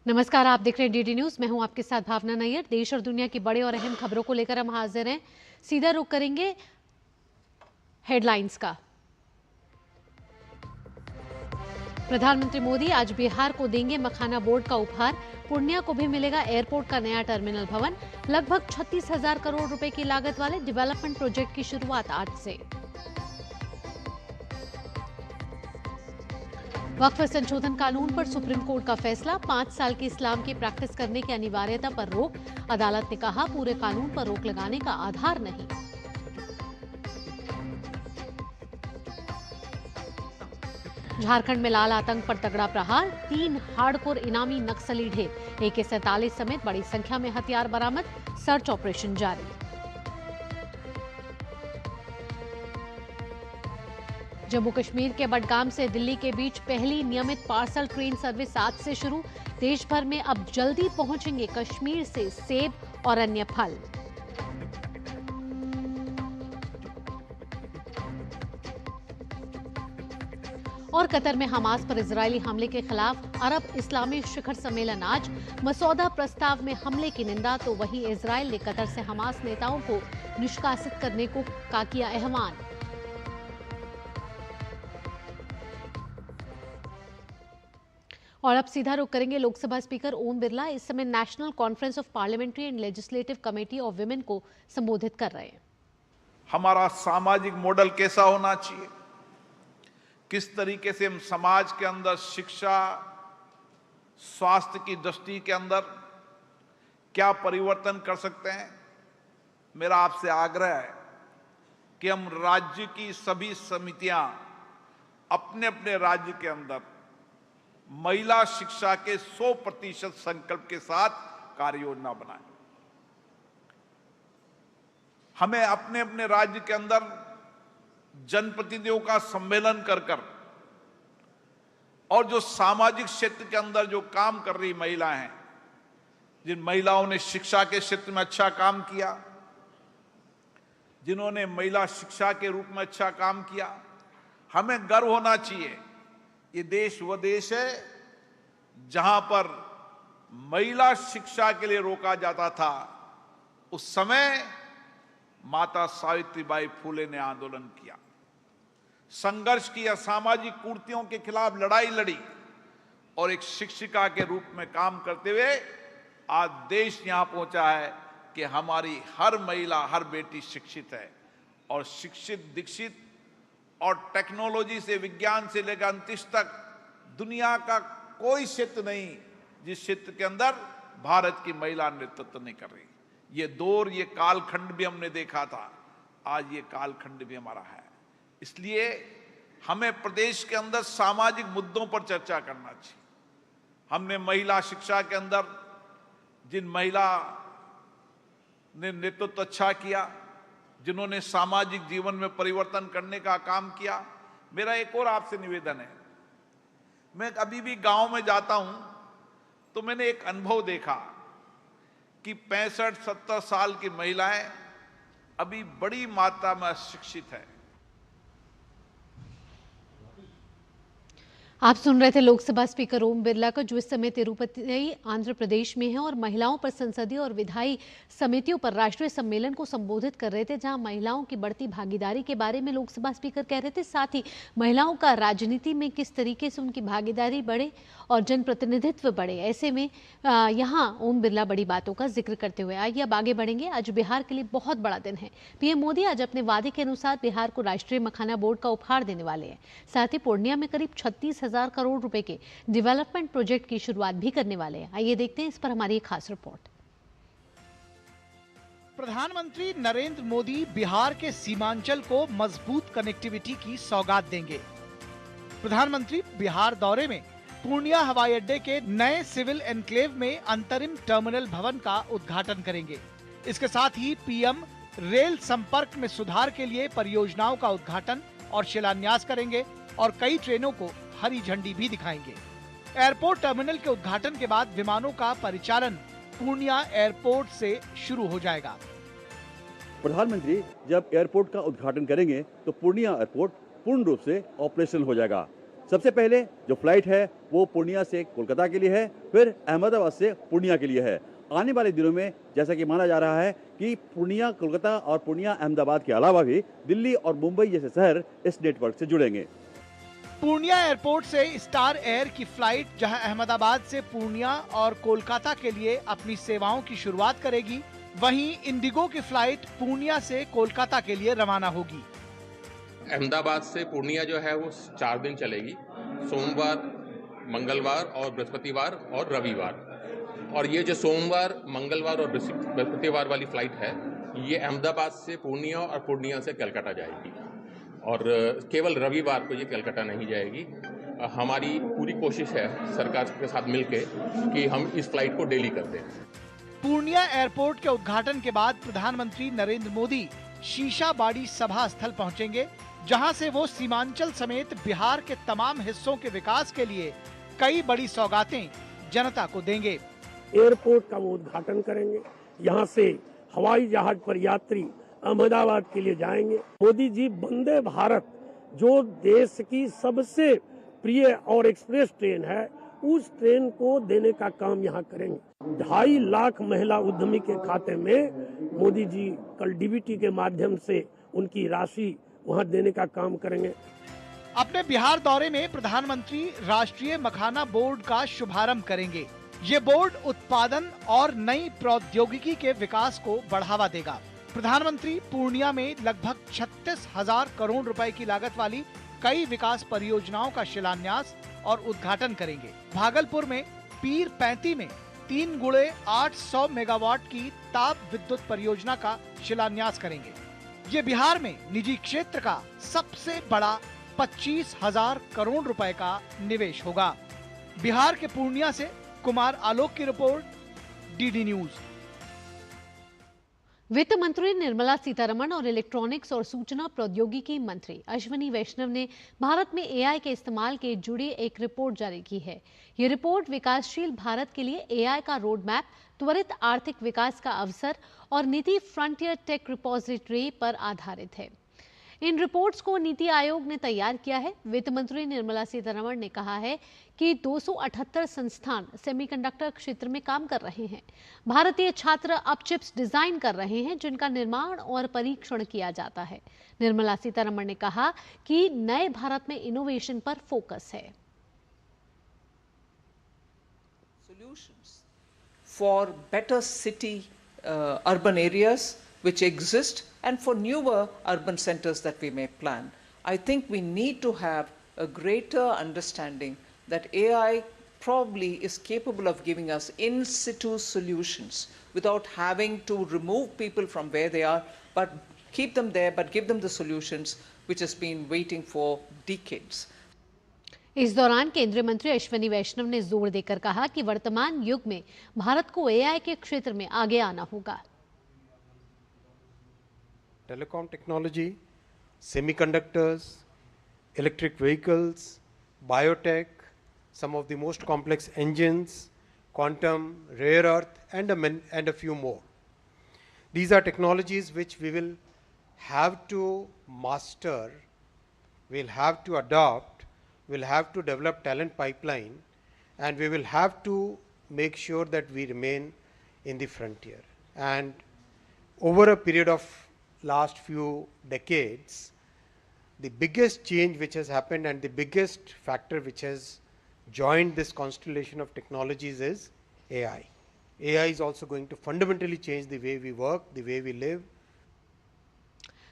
नमस्कार, आप देख रहे हैं डीडी न्यूज। मैं हूं आपके साथ भावना नैयर। देश और दुनिया की बड़ी और अहम खबरों को लेकर हम हाजिर हैं। सीधा रुख करेंगे हेडलाइंस का। प्रधानमंत्री मोदी आज बिहार को देंगे मखाना बोर्ड का उपहार। पूर्णिया को भी मिलेगा एयरपोर्ट का नया टर्मिनल भवन। लगभग 36,000 करोड़ रुपए की लागत वाले डेवलपमेंट प्रोजेक्ट की शुरुआत आज से। वक्फ संशोधन कानून पर सुप्रीम कोर्ट का फैसला। 5 साल की इस्लाम की प्रैक्टिस करने की अनिवार्यता पर रोक। अदालत ने कहा, पूरे कानून पर रोक लगाने का आधार नहीं। झारखंड में लाल आतंक पर तगड़ा प्रहार। 3 हार्डकोर इनामी नक्सली ढेर। AK-47 समेत बड़ी संख्या में हथियार बरामद। सर्च ऑपरेशन जारी। जम्मू कश्मीर के बडगाम से दिल्ली के बीच पहली नियमित पार्सल ट्रेन सर्विस आज से शुरू। देश भर में अब जल्दी पहुंचेंगे कश्मीर से सेब और अन्य फल। और कतर में हमास पर इजरायली हमले के खिलाफ अरब इस्लामी शिखर सम्मेलन आज। मसौदा प्रस्ताव में हमले की निंदा, तो वहीं इजरायल ने कतर से हमास नेताओं को निष्कासित करने को का किया आह्वान। और अब सीधा रुख करेंगे लोकसभा स्पीकर ओम बिरला। इस समय national conference of parliamentary and legislative committee of women को संबोधित कर रहे हैं। हमारा सामाजिक मॉडल कैसा होना चाहिए, किस तरीके से हम समाज के अंदर शिक्षा, स्वास्थ्य की दृष्टि के अंदर क्या परिवर्तन कर सकते हैं। मेरा आपसे आग्रह है कि हम राज्य की सभी समितियां अपने अपने राज्य के अंदर महिला शिक्षा के 100% संकल्प के साथ कार्य योजना बनाएं। हमें अपने अपने राज्य के अंदर जनप्रतिनिधियों का सम्मेलन कर और जो सामाजिक क्षेत्र के अंदर जो काम कर रही महिलाएं हैं, जिन महिलाओं ने शिक्षा के क्षेत्र में अच्छा काम किया, जिन्होंने महिला शिक्षा के रूप में अच्छा काम किया, हमें गर्व होना चाहिए। ये देश वो देश है जहां पर महिला शिक्षा के लिए रोका जाता था। उस समय माता सावित्रीबाई फुले ने आंदोलन किया, संघर्ष किया, सामाजिक कुरीतियों के खिलाफ लड़ाई लड़ी और एक शिक्षिका के रूप में काम करते हुए आज देश यहां पहुंचा है कि हमारी हर महिला, हर बेटी शिक्षित है। और शिक्षित, दीक्षित और टेक्नोलॉजी से, विज्ञान से लेकर अंतरिक्ष तक दुनिया का कोई क्षेत्र नहीं जिस क्षेत्र के अंदर भारत की महिला नेतृत्व नहीं कर रही। ये दौर, ये कालखंड भी हमने देखा था, आज ये कालखंड भी हमारा है। इसलिए हमें प्रदेश के अंदर सामाजिक मुद्दों पर चर्चा करना चाहिए। हमने महिला शिक्षा के अंदर जिन महिला ने नेतृत्व अच्छा किया, जिन्होंने सामाजिक जीवन में परिवर्तन करने का काम किया, मेरा एक और आपसे निवेदन है। मैं अभी भी गांव में जाता हूं तो मैंने एक अनुभव देखा कि 65-70 साल की महिलाएं अभी बड़ी मात्रा में अशिक्षित है। आप सुन रहे थे लोकसभा स्पीकर ओम बिरला का, जो इस समय तिरुपति आंध्र प्रदेश में है और महिलाओं पर संसदीय और विधायी समितियों पर राष्ट्रीय सम्मेलन को संबोधित कर रहे थे, जहां महिलाओं की बढ़ती भागीदारी के बारे में लोकसभा स्पीकर कह रहे थे। साथ ही महिलाओं का राजनीति में किस तरीके से उनकी भागीदारी बढ़े और जनप्रतिनिधित्व बढ़े, ऐसे में यहाँ ओम बिरला बड़ी बातों का जिक्र करते हुए। आइए अब आगे बढ़ेंगे। आज बिहार के लिए बहुत बड़ा दिन है। पीएम मोदी आज अपने वादे के अनुसार बिहार को राष्ट्रीय मखाना बोर्ड का उपहार देने वाले हैं। साथ ही पूर्णिया में करीब 36,000 करोड़ रुपए के डेवलपमेंट प्रोजेक्ट की शुरुआत भी करने वाले हैं। आइए देखते हैं इस पर हमारी एक खास रिपोर्ट। प्रधानमंत्री नरेंद्र मोदी बिहार के सीमांचल को मजबूत कनेक्टिविटी की सौगात देंगे। प्रधानमंत्री बिहार दौरे में पूर्णिया हवाई अड्डे के नए सिविल एनक्लेव में अंतरिम टर्मिनल भवन का उद्घाटन करेंगे। इसके साथ ही पीएम रेल संपर्क में सुधार के लिए परियोजनाओं का उद्घाटन और शिलान्यास करेंगे और कई ट्रेनों को हरी झंडी भी दिखाएंगे। एयरपोर्ट टर्मिनल के उद्घाटन के बाद विमानों का परिचालन पूर्णिया एयरपोर्ट से शुरू हो जाएगा। प्रधानमंत्री जब एयरपोर्ट का उद्घाटन करेंगे तो पूर्णिया एयरपोर्ट पूर्ण रूप से ऑपरेशनल हो जाएगा। सबसे पहले जो फ्लाइट है वो पूर्णिया से कोलकाता के लिए है, फिर अहमदाबाद से पूर्णिया के लिए है। आने वाले दिनों में जैसा कि माना जा रहा है कि पूर्णिया कोलकाता और पूर्णिया अहमदाबाद के अलावा भी दिल्ली और मुंबई जैसे शहर इस नेटवर्क से जुड़ेंगे। पूर्णिया एयरपोर्ट से स्टार एयर की फ्लाइट जहां अहमदाबाद से पूर्णिया और कोलकाता के लिए अपनी सेवाओं की शुरुआत करेगी, वहीं इंडिगो की फ्लाइट पूर्णिया से कोलकाता के लिए रवाना होगी। अहमदाबाद से पूर्णिया जो है वो 4 दिन चलेगी, सोमवार, मंगलवार और बृहस्पतिवार और रविवार। और ये जो सोमवार, मंगलवार और बृहस्पतिवार वाली फ्लाइट है, ये अहमदाबाद से पूर्णिया और पूर्णिया से कलकत्ता जाएगी और केवल रविवार को ये कलकत्ता नहीं जाएगी। हमारी पूरी कोशिश है सरकार के साथ मिलके कि हम इस फ्लाइट को डेली कर दें। पूर्णिया एयरपोर्ट के उद्घाटन के बाद प्रधानमंत्री नरेंद्र मोदी शीशाबाड़ी सभा स्थल पहुंचेंगे, जहां से वो सीमांचल समेत बिहार के तमाम हिस्सों के विकास के लिए कई बड़ी सौगातें जनता को देंगे। एयरपोर्ट का वो उद्घाटन करेंगे, यहाँ से हवाई जहाज पर यात्री अहमदाबाद के लिए जाएंगे। मोदी जी वंदे भारत जो देश की सबसे प्रिय और एक्सप्रेस ट्रेन है, उस ट्रेन को देने का काम यहाँ करेंगे। 2.5 लाख महिला उद्यमी के खाते में मोदी जी कल डीबीटी के माध्यम से उनकी राशि वहाँ देने का काम करेंगे। अपने बिहार दौरे में प्रधानमंत्री राष्ट्रीय मखाना बोर्ड का शुभारंभ करेंगे। ये बोर्ड उत्पादन और नई प्रौद्योगिकी के विकास को बढ़ावा देगा। प्रधानमंत्री पूर्णिया में लगभग 36,000 करोड़ रुपए की लागत वाली कई विकास परियोजनाओं का शिलान्यास और उद्घाटन करेंगे। भागलपुर में पीर 35 में 3x800 मेगावाट की ताप विद्युत परियोजना का शिलान्यास करेंगे। ये बिहार में निजी क्षेत्र का सबसे बड़ा 25,000 करोड़ रुपए का निवेश होगा। बिहार के पूर्णिया से कुमार आलोक की रिपोर्ट, डीडी न्यूज। वित्त मंत्री निर्मला सीतारमण और इलेक्ट्रॉनिक्स और सूचना प्रौद्योगिकी मंत्री अश्विनी वैष्णव ने भारत में एआई के इस्तेमाल के जुड़ी एक रिपोर्ट जारी की है। ये रिपोर्ट विकासशील भारत के लिए एआई का रोड मैप, त्वरित आर्थिक विकास का अवसर और नीति फ्रंटियर टेक रिपोजिटरी पर आधारित है। इन रिपोर्ट्स को नीति आयोग ने तैयार किया है। वित्त मंत्री निर्मला सीतारमण ने कहा है कि 278 संस्थान सेमीकंडक्टर क्षेत्र में काम कर रहे हैं। भारतीय छात्र अब चिप्स डिजाइन कर रहे हैं जिनका निर्माण और परीक्षण किया जाता है। निर्मला सीतारमण ने कहा कि नए भारत में इनोवेशन पर फोकस है। Solutions for better city urban areas which exist and for newer urban centers that we may plan. I think we need to have a greater understanding that AI probably is capable of giving us in situ solutions without having to remove people from where they are, but keep them there, but give them the solutions which has been waiting for decades. इस दौरान केंद्रीय मंत्री अश्विनी वैष्णव ने जोर देकर कहा कि वर्तमान युग में भारत को एआई के क्षेत्र में आगे आना होगा। Telecom technology, semiconductors, electric vehicles, biotech, some of the most complex engines, quantum, rare earth, and a few more. These are technologies which we will have to master, we'll have to adopt, we'll have to develop talent pipeline, and we will have to make sure that we remain in the frontier. And over a period of last few decades, the biggest change which has happened and the biggest factor which has joined this constellation of technologies is AI. AI is also going to fundamentally change the way we work, the way we live.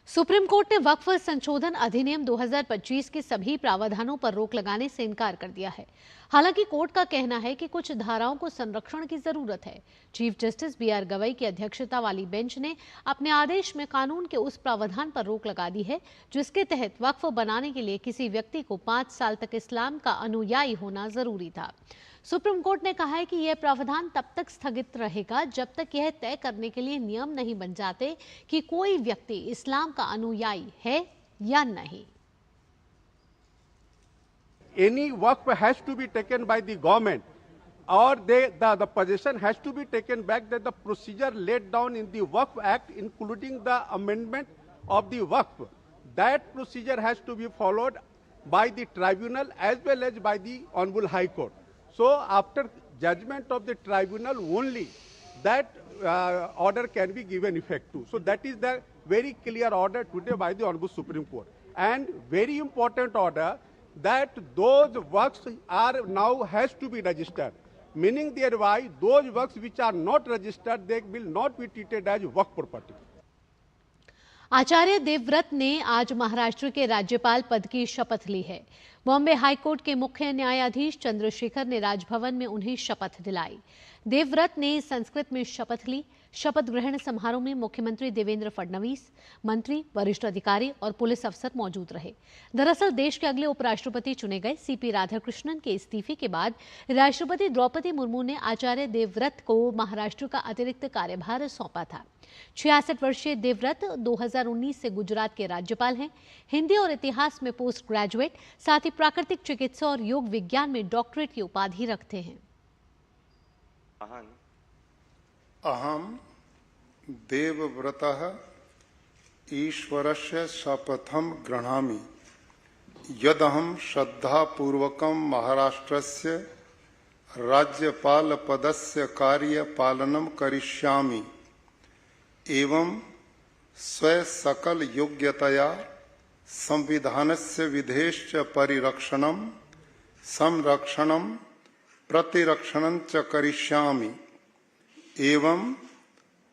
Supreme court ने वक्फ संशोधन अधिनियम 2025 के सभी प्रावधानों पर रोक लगाने से इनकार कर दिया है। हालांकि कोर्ट का कहना है कि कुछ धाराओं को संरक्षण की जरूरत है। चीफ जस्टिस बीआर गवई की अध्यक्षता वाली बेंच ने अपने आदेश में कानून के उस प्रावधान पर रोक लगा दी है जिसके तहत वक्फ बनाने के लिए किसी व्यक्ति को 5 साल तक इस्लाम का अनुयायी होना जरूरी था। सुप्रीम कोर्ट ने कहा है कि यह प्रावधान तब तक स्थगित रहेगा जब तक यह तय करने के लिए नियम नहीं बन जाते कि कोई व्यक्ति इस्लाम का अनुयायी है या नहीं। Any waqf has to be taken by the government, or the possession has to be taken back. That the procedure laid down in the Waqf Act, including the amendment of the Waqf, that procedure has to be followed by the tribunal as well as by the Honorable High Court. So after judgment of the tribunal only, that order can be given effect to. So that is the very clear order today by the Honorable Supreme Court. And very important order that those works are now has to be registered. Meaning thereby those works which are not registered, they will not be treated as work property. Acharya Devvrat ने आज महाराष्ट्र के राज्यपाल पद की शपथ ली है। Bombay high court के मुख्य न्यायाधीश चंद्रशेखर ने राजभवन में उन्हें शपथ दिलाई। देवव्रत ने संस्कृत में शपथ ली। शपथ ग्रहण समारोह में मुख्यमंत्री देवेंद्र फडणवीस, मंत्री, वरिष्ठ अधिकारी और पुलिस अफसर मौजूद रहे। दरअसल देश के अगले उपराष्ट्रपति चुने गए सीपी राधाकृष्णन के इस्तीफे के बाद राष्ट्रपति द्रौपदी मुर्मू ने आचार्य देवव्रत को महाराष्ट्र का अतिरिक्त कार्यभार सौंपा था। 66 वर्षीय देवव्रत 2019 से गुजरात के राज्यपाल हैं। हिंदी और इतिहास में पोस्ट ग्रेजुएट, साथ ही प्राकृतिक चिकित्सा और योग विज्ञान में डॉक्टरेट की उपाधि रखते हैं। अहम देवव्रतः ईश्वरस्य शपथं गृह्णामि यदहं श्रद्धापूर्वकं महाराष्ट्रस्य राज्यपालपदस्य कार्यपालनं करिष्यामि एवं स्वसकल योग्यतया संविधानस्य विधेश्च परिरक्षणं संरक्षणं प्रतिरक्षणं च करिष्यामि एवं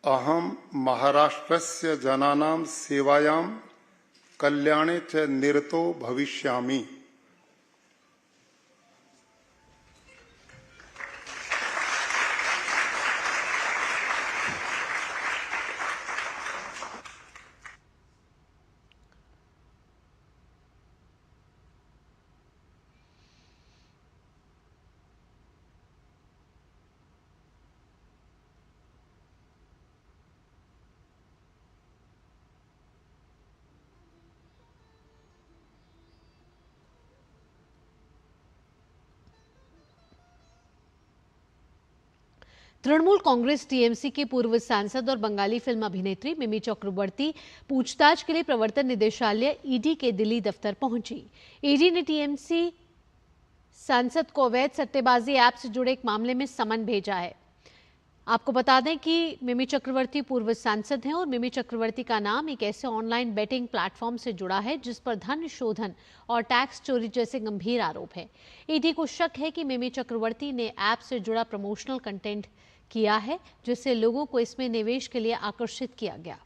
अहम महाराष्ट्रस्य जनानां सेवायां कल्याणे च निरतो भविष्यामि। तृणमूल कांग्रेस टीएमसी के पूर्व सांसद और बंगाली फिल्म अभिनेत्री मिमी चक्रवर्ती पूछताछ के लिए प्रवर्तन निदेशालय ईडी के दिल्ली दफ्तर पहुंची। ईडी ने टीएमसी सांसद को अवैध सट्टेबाजी ऐप से जुड़े एक मामले में समन भेजा है। आपको बता दें कि मिमी चक्रवर्ती पूर्व सांसद हैं और मिमी चक्रवर्ती का नाम एक ऐसे ऑनलाइन बेटिंग प्लेटफॉर्म से जुड़ा है जिस पर धन शोधन और टैक्स चोरी जैसे गंभीर आरोप है। ईडी को शक है कि मिमी चक्रवर्ती ने ऐप से जुड़ा प्रमोशनल कंटेंट किया है जिससे लोगों को इसमें निवेश के लिए आकर्षित किया गया।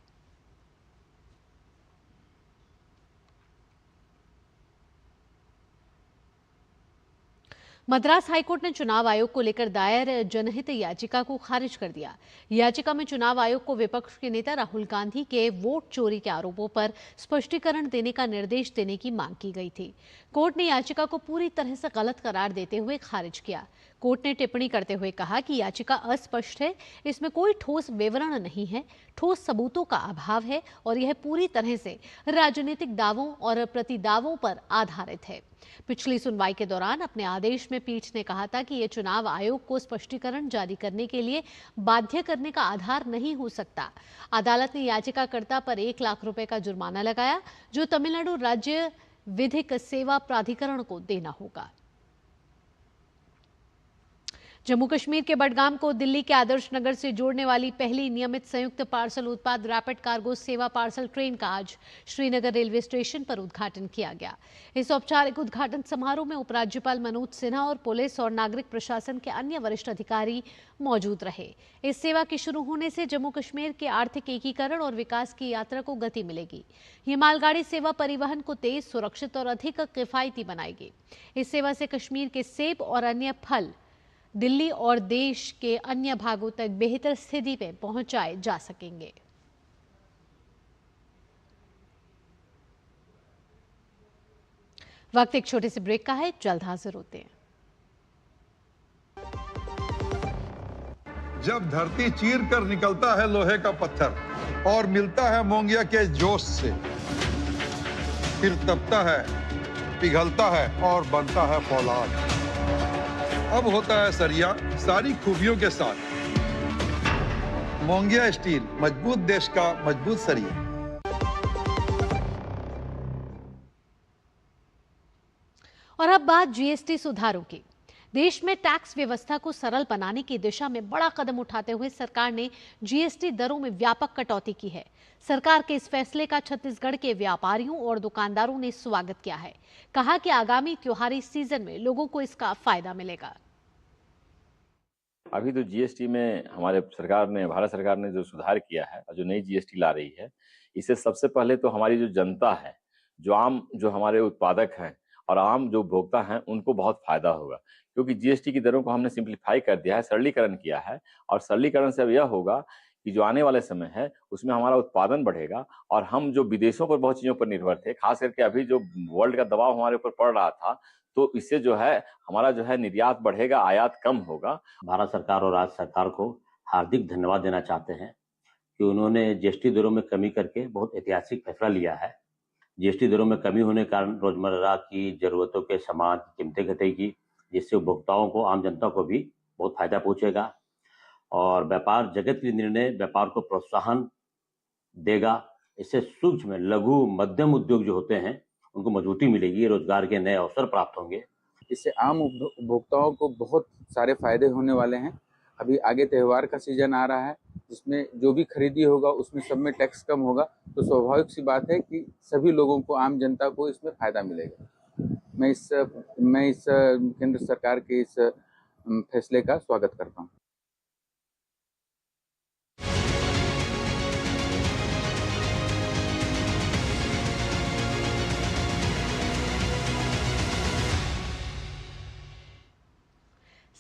मद्रास हाईकोर्ट ने चुनाव आयोग को लेकर दायर जनहित याचिका को खारिज कर दिया। याचिका में चुनाव आयोग को विपक्ष के नेता राहुल गांधी के वोट चोरी के आरोपों पर स्पष्टीकरण देने का निर्देश देने की मांग की गई थी। कोर्ट ने याचिका को पूरी तरह से गलत करार देते हुए खारिज किया। कोर्ट ने टिप्पणी करते हुए कहा कि याचिका अस्पष्ट है, इसमें कोई ठोस विवरण नहीं है, ठोस सबूतों का अभाव है और यह पूरी तरह से राजनीतिक दावों और प्रतिदावों पर आधारित है। पिछली सुनवाई के दौरान अपने आदेश में पीठ ने कहा था कि यह चुनाव आयोग को स्पष्टीकरण जारी करने के लिए बाध्य करने का आधार नहीं हो सकता। अदालत ने याचिकाकर्ता पर 1 लाख रुपए का जुर्माना लगाया जो तमिलनाडु राज्य विधिक सेवा प्राधिकरण को देना होगा। जम्मू कश्मीर के बडगाम को दिल्ली के आदर्श नगर से जोड़ने वाली पहली नियमित संयुक्त पार्सल उत्पाद रैपिड कार्गो सेवा पार्सल ट्रेन का आज श्रीनगर रेलवे स्टेशन पर उद्घाटन किया गया। इस औपचारिक उद्घाटन समारोह में उपराज्यपाल मनोज सिन्हा और पुलिस और नागरिक प्रशासन के अन्य वरिष्ठ अधिकारी मौजूद रहे। इस सेवा के शुरू होने से जम्मू कश्मीर के आर्थिक एकीकरण और विकास की यात्रा को गति मिलेगी। ये मालगाड़ी सेवा परिवहन को तेज, सुरक्षित और अधिक किफायती बनाएगी। इस सेवा से कश्मीर के सेब और अन्य फल दिल्ली और देश के अन्य भागों तक बेहतर स्थिति में पहुंचाए जा सकेंगे। वक्त एक छोटे से ब्रेक का है, जल्द हाजिर होते हैं। जब धरती चीर कर निकलता है लोहे का पत्थर और मिलता है मोंगिया के जोश से, फिर तपता है, पिघलता है और बनता है फौलाद। अब होता है सरिया सारी खूबियों के साथ। मोंगिया स्टील, मजबूत देश का मजबूत सरिया। और अब बात जीएसटी सुधारों की। देश में टैक्स व्यवस्था को सरल बनाने की दिशा में बड़ा कदम उठाते हुए सरकार ने जीएसटी दरों में व्यापक कटौती की है। सरकार के इस फैसले का छत्तीसगढ़ के व्यापारियों और दुकानदारों ने स्वागत किया है। कहा कि आगामी त्योहारी सीजन में लोगों को इसका फायदा मिलेगा। अभी तो जीएसटी में हमारे सरकार ने, भारत सरकार ने जो सुधार किया है और जो नई जीएसटी ला रही है, इससे सबसे पहले तो हमारी जो जनता है, जो हमारे उत्पादक हैं और आम जो उपभोक्ता हैं, उनको बहुत फायदा होगा, क्योंकि जीएसटी की दरों को हमने सिंप्लीफाई कर दिया है, सरलीकरण किया है। और सरलीकरण से अब यह होगा कि जो आने वाले समय है उसमें हमारा उत्पादन बढ़ेगा और हम जो विदेशों पर बहुत चीजों पर निर्भर थे, खास करके अभी जो वर्ल्ड का दबाव हमारे ऊपर पड़ रहा था, तो इससे जो है हमारा जो है निर्यात बढ़ेगा, आयात कम होगा। भारत सरकार और राज्य सरकार को हार्दिक धन्यवाद देना चाहते हैं कि उन्होंने जीएसटी दरों में कमी करके बहुत ऐतिहासिक फैसला लिया है। जीएसटी दरों में कमी होने के कारण रोजमर्रा की जरूरतों के सामान की कीमतें घटेगी, जिससे उपभोक्ताओं को, आम जनता को भी बहुत फायदा पहुंचेगा और व्यापार जगत के निर्णय व्यापार को प्रोत्साहन देगा। इससे सूक्ष्म, लघु, मध्यम उद्योग जो होते हैं उनको मजबूती मिलेगी, रोजगार के नए अवसर प्राप्त होंगे। इससे आम उपभोक्ताओं को बहुत सारे फायदे होने वाले हैं। अभी आगे त्योहार का सीजन आ रहा है, जिसमें जो भी खरीदी होगा उसमें सब में टैक्स कम होगा, तो स्वाभाविक सी बात है कि सभी लोगों को, आम जनता को इसमें फायदा मिलेगा। मैं इस केंद्र सरकार के इस फैसले का स्वागत करता हूँ।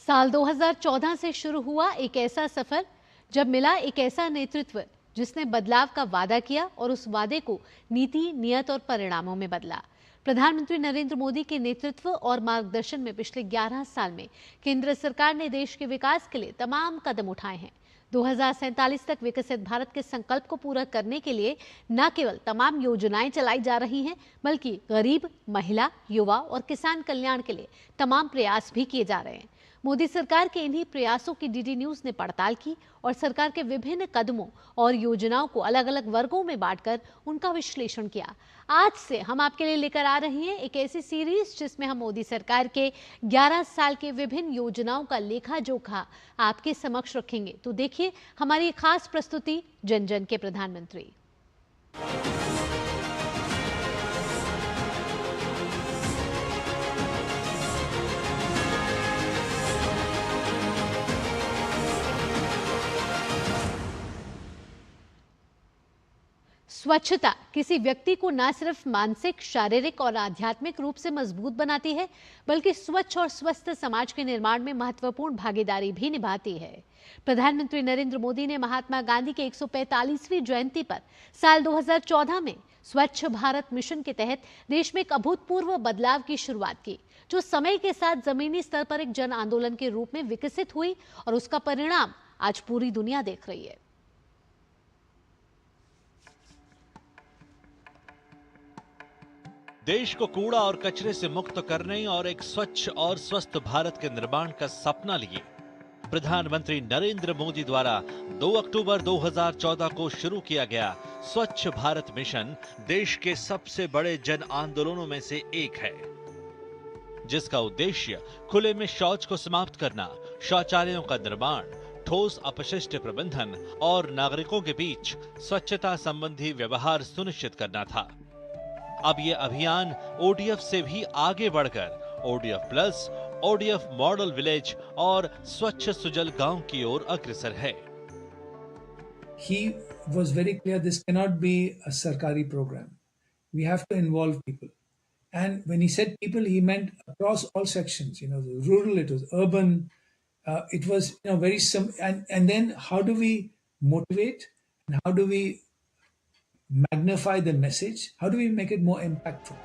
साल 2014 से शुरू हुआ एक ऐसा सफर जब मिला एक ऐसा नेतृत्व जिसने बदलाव का वादा किया और उस वादे को नीति, नियत और परिणामों में बदला। प्रधानमंत्री नरेंद्र मोदी के नेतृत्व और मार्गदर्शन में पिछले 11 साल में केंद्र सरकार ने देश के विकास के लिए तमाम कदम उठाए हैं। 2047 तक विकसित भारत के संकल्प को पूरा करने के लिए न केवल तमाम योजनाएं चलाई जा रही हैं, बल्कि गरीब, महिला, युवा और किसान कल्याण के लिए तमाम प्रयास भी किए जा रहे हैं। मोदी सरकार के इन्हीं प्रयासों की डीडी न्यूज ने पड़ताल की और सरकार के विभिन्न कदमों और योजनाओं को अलग अलग वर्गों में बांटकर उनका विश्लेषण किया। आज से हम आपके लिए लेकर आ रहे हैं एक ऐसी सीरीज जिसमें हम मोदी सरकार के 11 साल के विभिन्न योजनाओं का लेखा जोखा आपके समक्ष रखेंगे। तो देखिए हमारी खास प्रस्तुति, जन जन के प्रधानमंत्री। स्वच्छता किसी व्यक्ति को न सिर्फ मानसिक, शारीरिक और आध्यात्मिक रूप से मजबूत बनाती है, बल्कि स्वच्छ और स्वस्थ समाज के निर्माण में महत्वपूर्ण भागीदारी भी निभाती है। प्रधानमंत्री नरेंद्र मोदी ने महात्मा गांधी के 145वीं जयंती पर साल 2014 में स्वच्छ भारत मिशन के तहत देश में एक अभूतपूर्व बदलाव की शुरुआत की, जो समय के साथ जमीनी स्तर पर एक जन आंदोलन के रूप में विकसित हुई और उसका परिणाम आज पूरी दुनिया देख रही है। देश को कूड़ा और कचरे से मुक्त करने और एक स्वच्छ और स्वस्थ भारत के निर्माण का सपना लिए प्रधानमंत्री नरेंद्र मोदी द्वारा 2 अक्टूबर 2014 को शुरू किया गया स्वच्छ भारत मिशन देश के सबसे बड़े जन आंदोलनों में से एक है, जिसका उद्देश्य खुले में शौच को समाप्त करना, शौचालयों का निर्माण, ठोस अपशिष्ट प्रबंधन और नागरिकों के बीच स्वच्छता संबंधी व्यवहार सुनिश्चित करना था। अब ये अभियान ओडीएफ से भी आगे बढ़कर ODF plus, ODF model village और स्वच्छ सुजल गांव की ओर अग्रसर है। He was very clear this cannot be a sarkari program. We have to involve people. And when he said people, he meant across all sections, the rural, it was urban, it was, very simple. And then how do we motivate and how do we magnify the message? How do we make it more impactful?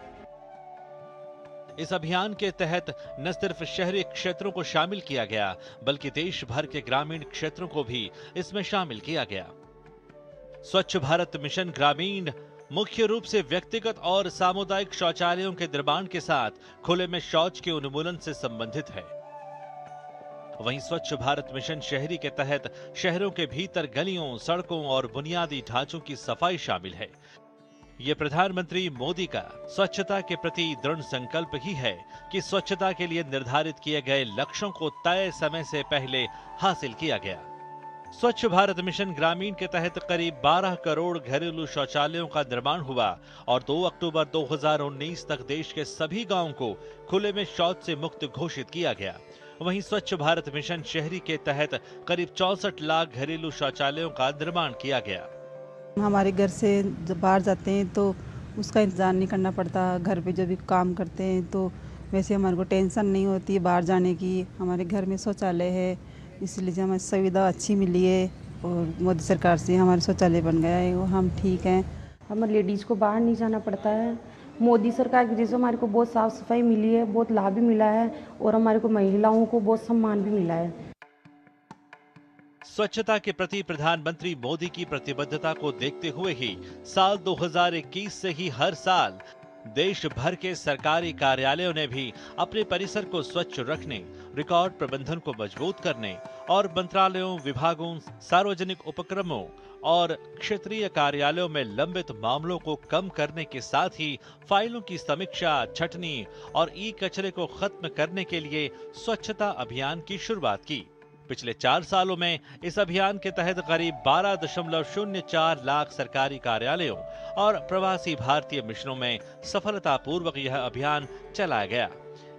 इस अभियान के तहत न सिर्फ शहरी क्षेत्रों को शामिल किया गया, बल्कि देश भर के ग्रामीण क्षेत्रों को भी इसमें शामिल किया गया। स्वच्छ भारत मिशन ग्रामीण मुख्य रूप से व्यक्तिगत और सामुदायिक शौचालयों के निर्माण के साथ खुले में शौच के उन्मूलन से संबंधित है। वहीं स्वच्छ भारत मिशन शहरी के तहत शहरों के भीतर गलियों, सड़कों और बुनियादी ढांचों की सफाई शामिल है। ये प्रधानमंत्री मोदी का स्वच्छता के प्रति दृढ़ संकल्प ही है कि स्वच्छता के लिए निर्धारित किए गए लक्ष्यों को तय समय से पहले हासिल किया गया। स्वच्छ भारत मिशन ग्रामीण के तहत करीब 12 करोड़ घरेलू शौचालयों का निर्माण हुआ और 2 अक्टूबर 2019 तक देश के सभी गांवों को खुले में शौच से मुक्त घोषित किया गया। वहीं स्वच्छ भारत मिशन शहरी के तहत करीब 64 लाख घरेलू शौचालयों का निर्माण किया गया। हमारे घर से जब बाहर जाते हैं तो उसका इंतजार नहीं करना पड़ता। घर पे जब भी काम करते हैं तो वैसे हमारे को टेंशन नहीं होती है बाहर जाने की। हमारे घर में शौचालय है, इसलिए हमें सुविधा अच्छी मिली है और मोदी सरकार से हमारे शौचालय बन गया है, वो हम ठीक हैं। हमारे लेडीज़ को बाहर नहीं जाना पड़ता है। मोदी सरकार की वजह से हमारे को बहुत साफ सफाई मिली है, बहुत लाभ भी मिला है और हमारे को महिलाओं को बहुत सम्मान भी मिला है। स्वच्छता के प्रति प्रधानमंत्री मोदी की प्रतिबद्धता को देखते हुए ही साल 2021 से ही हर साल देश भर के सरकारी कार्यालयों ने भी अपने परिसर को स्वच्छ रखने, रिकॉर्ड प्रबंधन को मजबूत करने और मंत्रालयों, विभागों, सार्वजनिक उपक्रमों और क्षेत्रीय कार्यालयों में लंबित मामलों को कम करने के साथ ही फाइलों की समीक्षा, छंटनी और ई कचरे को खत्म करने के लिए स्वच्छता अभियान की शुरुआत की। पिछले 4 सालों में इस अभियान के तहत करीब 12.04 लाख सरकारी कार्यालयों और प्रवासी भारतीय मिशनों में सफलतापूर्वक यह अभियान चलाया गया।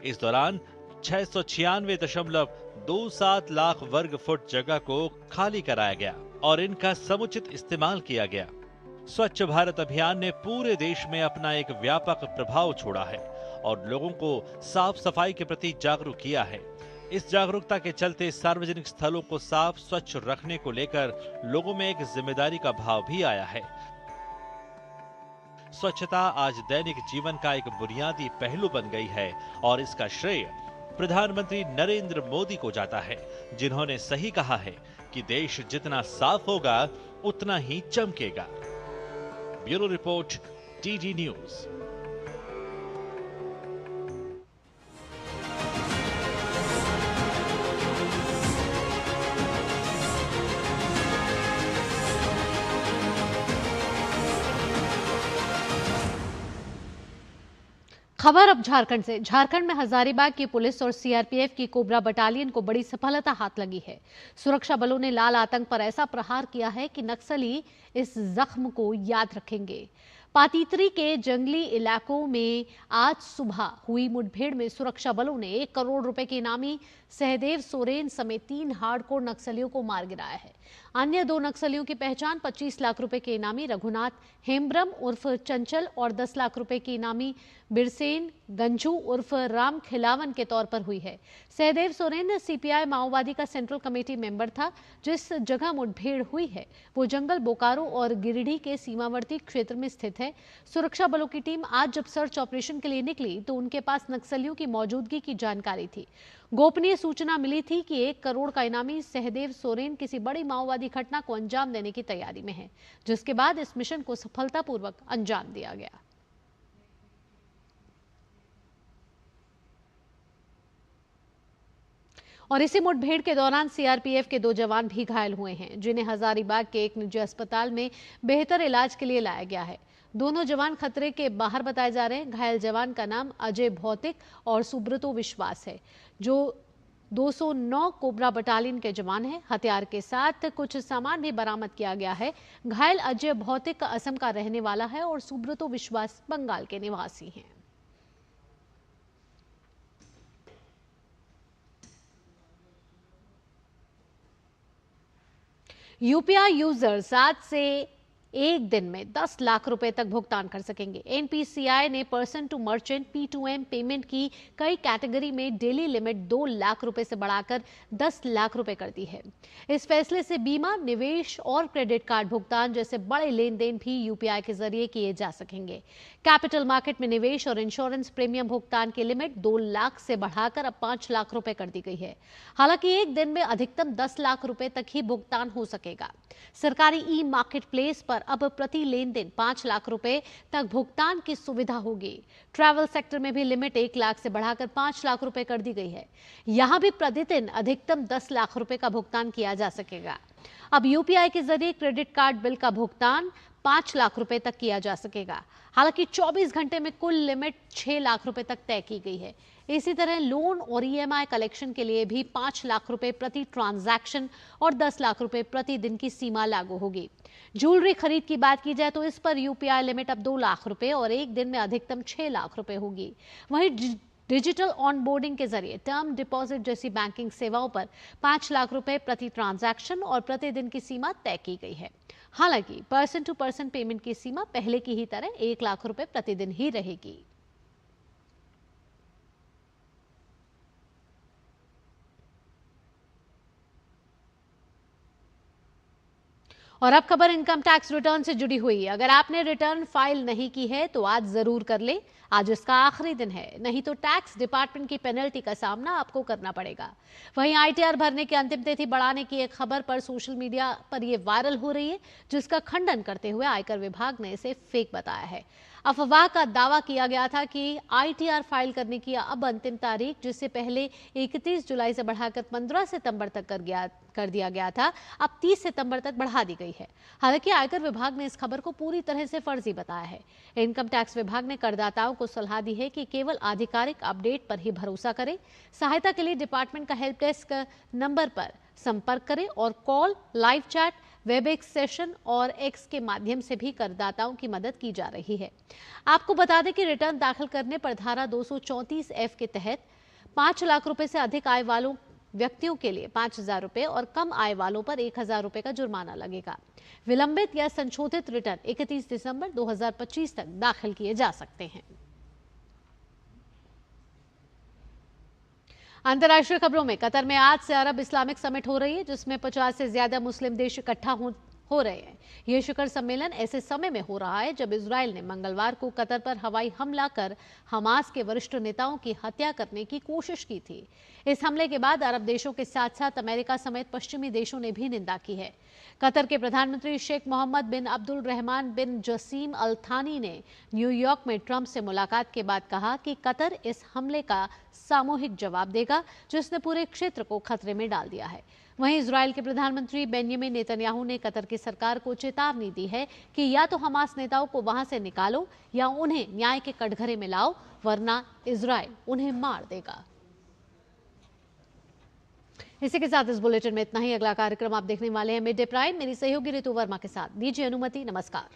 इस दौरान 696.27 लाख वर्ग फुट जगह को खाली कराया गया और इनका समुचित इस्तेमाल किया गया। स्वच्छ भारत अभियान ने पूरे देश में अपना एक व्यापक प्रभाव छोड़ा है और लोगों को साफ सफाई के प्रति जागरूक किया है। इस जागरूकता के चलते सार्वजनिक स्थलों को साफ स्वच्छ रखने को लेकर लोगों में एक जिम्मेदारी का भाव भी आया है। स्वच्छता आज दैनिक जीवन का एक बुनियादी पहलू बन गई है और इसका श्रेय प्रधानमंत्री नरेंद्र मोदी को जाता है, जिन्होंने सही कहा है कि देश जितना साफ होगा उतना ही चमकेगा। Bureau report, TD news. खबर अब झारखंड से। झारखंड में हजारीबाग की पुलिस और सीआरपीएफ की कोबरा बटालियन को बड़ी सफलता हाथ लगी है। सुरक्षा बलों ने लाल आतंक पर ऐसा प्रहार किया है कि नक्सली इस जख्म को याद रखेंगे। पातीत्री के जंगली इलाकों में आज सुबह हुई मुठभेड़ में सुरक्षा बलों ने 1 करोड़ रुपए के इनामी सहदेव सोरेन समेत 3 हार्डकोर नक्सलियों को मार गिराया है। अन्य 2 नक्सलियों की पहचान 25 लाख रुपए के इनामी रघुनाथ हेम्ब्रम उर्फ चंचल और 10 लाख रुपए के इनामी बिरसेन गंजू उर्फ राम खिलावन के तौर पर हुई है। सहदेव सोरेन सीपीआई माओवादी का सेंट्रल कमेटी मेंबर था। जिस जगह मुठभेड़ हुई है वो जंगल बोकारो और गिरिडीह के सीमावर्ती क्षेत्र में स्थित है। सुरक्षा बलों की टीम आज जब सर्च ऑपरेशन के लिए निकली तो उनके पास नक्सलियों की मौजूदगी की जानकारी थी। गोपनीय सूचना मिली थी कि 1 करोड़ का इनामी सहदेव सोरेन किसी बड़ी माओवादी घटना को अंजाम देने की तैयारी में है, जिसके बाद इस मिशन को सफलतापूर्वक अंजाम दिया गया। और इसी मुठभेड़ के दौरान सीआरपीएफ के 2 जवान भी घायल हुए हैं, जिन्हें हजारीबाग के एक निजी अस्पताल में बेहतर इलाज के लिए लाया गया है। दोनों जवान खतरे के बाहर बताए जा रहे हैं। घायल जवान का नाम अजय भौतिक और सुब्रतो विश्वास है, जो 209 कोबरा बटालियन के जवान हैं। हथियार के साथ कुछ सामान भी बरामद किया गया है। घायल अजय भौतिक असम का रहने वाला है और सुब्रतो विश्वास बंगाल के निवासी हैं। यूपीआई यूजर्स आज से एक दिन में 10 लाख रुपए तक भुगतान कर सकेंगे। एनपीसीआई ने person to merchant P2M payment की कई कैटेगरी में डेली लिमिट 2 लाख रुपए से बढ़ाकर 10 लाख रुपए कर दी है। इस फैसले से बीमा, निवेश और क्रेडिट कार्ड भुगतान जैसे बड़े लेन देन भी यूपीआई के जरिए किए जा सकेंगे। कैपिटल मार्केट में निवेश और इंश्योरेंस प्रीमियम भुगतान की लिमिट 2 लाख से बढ़ाकर अब 5 लाख रुपए कर दी गई है। हालांकि एक दिन में अधिकतम 10 लाख रुपए तक ही भुगतान हो सकेगा। सरकारी ई मार्केट प्लेस पर अब प्रति लेन देन 5 लाख रुपए तक भुगतान की सुविधा होगी। ट्रैवल सेक्टर में भी लिमिट 1 लाख से बढ़ाकर 5 लाख रुपए कर दी गई है। यहां भी प्रतिदिन अधिकतम 10 लाख रुपए का भुगतान किया जा सकेगा। अब यूपीआई के जरिए क्रेडिट कार्ड बिल का भुगतान 5 लाख रुपए तक किया जा सकेगा। हालांकि 24 घंटे में कुल लिमिट 6 लाख रुपए तक तय की गई है। इसी तरह लोन और ईएमआई कलेक्शन के लिए भी 5 लाख रुपए प्रति ट्रांजैक्शन और 10 लाख रुपए प्रति दिन की सीमा लागू होगी। ज्वेलरी खरीद की बात की जाए तो इस पर यूपीआई लिमिट अब 2 लाख रुपए और एक दिन में अधिकतम 6 लाख रुपए होगी। वहीं डिजिटल ऑनबोर्डिंग के जरिए टर्म डिपॉजिट जैसी बैंकिंग सेवाओं पर 5 लाख रुपए प्रति ट्रांजैक्शन और प्रतिदिन की सीमा तय की गई है। हालांकि पर्सन टू पर्सन पेमेंट की सीमा पहले की ही तरह 1 लाख रुपए प्रतिदिन ही रहेगी। और अब खबर इनकम टैक्स रिटर्न से जुड़ी हुई। अगर आपने रिटर्न फाइल नहीं की है तो आज जरूर कर ले, आज इसका आखिरी दिन है, नहीं तो टैक्स डिपार्टमेंट की पेनल्टी का सामना आपको करना पड़ेगा। वहीं आईटीआर भरने की अंतिम तिथि बढ़ाने की एक खबर पर सोशल मीडिया पर यह वायरल हो रही है, जिसका खंडन करते हुए आयकर विभाग ने इसे फेक बताया है। अफवाह का दावा किया गया था कि आईटीआर फाइल करने की अब अंतिम तारीख, जिससे पहले 31 जुलाई से बढ़ाकर 15 सितंबर तक कर दिया गया था, अब 30 सितंबर तक बढ़ा दी गई है। हालांकि आयकर विभाग ने इस खबर को पूरी तरह से फर्जी बताया है। इनकम टैक्स विभाग ने करदाताओं को सलाह दी है कि केवल आधिकारिक अपडेट पर ही भरोसा करें। सहायता के लिए डिपार्टमेंट का हेल्प डेस्क नंबर पर संपर्क करें और call, live chat, Webex session और एक्स के माध्यम से भी करदाताओं की मदद की जा रही है। आपको बता दें कि रिटर्न दाखिल करने पर धारा 234F के तहत 5 लाख रुपए से अधिक आय वालों व्यक्तियों के लिए 5,000 रुपए और कम आय वालों पर 1,000 रुपए का जुर्माना लगेगा। विलंबित या संशोधित रिटर्न 31 दिसंबर 2025 तक दाखिल किए जा सकते हैं। अंतर्राष्ट्रीय खबरों में कतर में आज से अरब इस्लामिक समिट हो रही है, जिसमें 50 से ज्यादा मुस्लिम देश इकट्ठा हो रहे हैं। यह शिखर सम्मेलन ऐसे समय में हो रहा है जब इजराइल ने मंगलवार को कतर पर हवाई हमला कर हमास के वरिष्ठ नेताओं की हत्या करने की कोशिश की थी। इस हमले के बाद अरब देशों के साथ साथ अमेरिका समेत पश्चिमी देशों ने भी निंदा की है। कतर के प्रधानमंत्री शेख मोहम्मद बिन अब्दुल रहमान बिन जसीम अल थानी ने न्यूयॉर्क में ट्रंप से मुलाकात के बाद कहा कि कतर इस हमले का सामूहिक जवाब देगा, जिसने पूरे क्षेत्र को खतरे में डाल दिया है। वहीं इजराइल के प्रधानमंत्री बेंयामिन नेतन्याहू ने कतर की सरकार को चेतावनी दी है कि या तो हमास नेताओं को वहां से निकालो या उन्हें न्याय के कटघरे में लाओ, वरना इजराइल उन्हें मार देगा। इसी के साथ इस बुलेटिन में इतना ही। अगला कार्यक्रम आप देखने वाले हैं मिड डे प्राइम, मेरी सहयोगी ऋतु वर्मा के साथ। दीजिए अनुमति, नमस्कार।